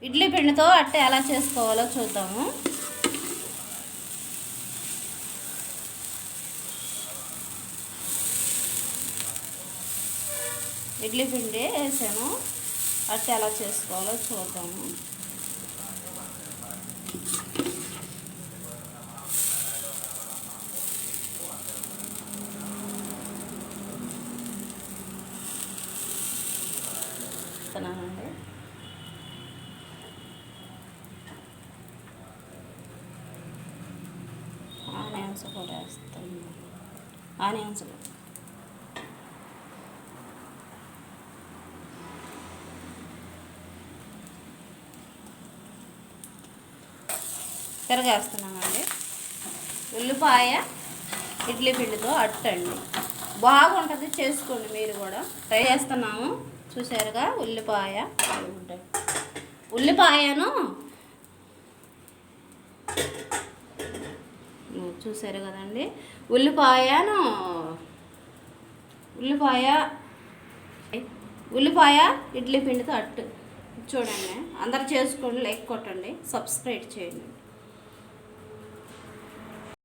ఇడ్లీ పిండితో అట్టే ఎలా చేసుకోవాలో చూద్దాము. ఇడ్లీ పిండి వేసాను, అట్టే ఎలా చేసుకోవాలో చూద్దాము. అండి ఆనియన్స్ కూడా వేస్తాను. ఆనియన్స్ తిరగేస్తున్నానండి. ఉల్లిపాయ ఇడ్లీ పిండితో అట్టండి, బాగుంటుంది, చేసుకోండి మీరు కూడా. ట్రై చేస్తున్నాము, చూసారుగా. ఉల్లిపాయను చూసారు కదండి. ఉల్లిపాయ ఇడ్లీ పిండితో అట్టు చూడండి. అందరు చేసుకోండి, లైక్ కొట్టండి, సబ్స్క్రైబ్ చేయండి.